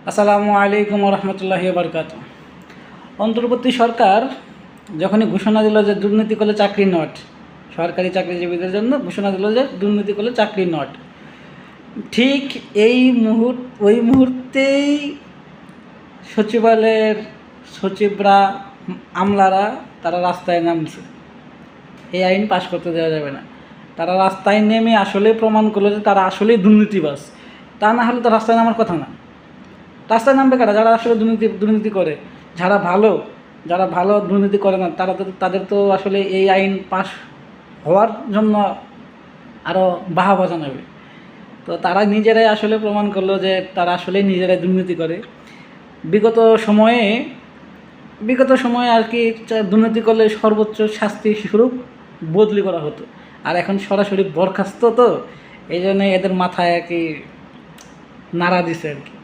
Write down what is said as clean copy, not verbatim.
আসসালামু আলাইকুম রহমতুল্লাহি বারকাত। অন্তর্বর্তী সরকার যখনই ঘোষণা দিল যে দুর্নীতি করলে চাকরি নট, সরকারি চাকরিজীবীদের জন্য ঘোষণা দিল যে দুর্নীতি করলে চাকরি নট, ঠিক ওই মুহূর্তেই সচিবালয়ের সচিবরা, আমলারা তারা রাস্তায় নামছে। এই আইন পাশ করতে দেওয়া যাবে না। তারা রাস্তায় নেমে আসলে প্রমাণ করলো যে তারা আসলেই দুর্নীতিবাজ। তা না হলে তো রাস্তায় নামার কথা না। রাস্তায় নামবে কারা? যারা আসলে দুর্নীতি করে। যারা ভালো দুর্নীতি করে না তাদের তো আসলে এই আইন পাশ হওয়ার জন্য আরও বাহবা জানাবে। তো তারা নিজেরাই আসলে প্রমাণ করলো যে তারা আসলেই নিজেরাই দুর্নীতি করে। বিগত সময়ে আর কি দুর্নীতি করলে সর্বোচ্চ শাস্তি স্বরূপ বদলি করা হতো, আর এখন সরাসরি বরখাস্ত। তো এই জন্যই এদের মাথায় আর কি নাড়া দিছে আর কি।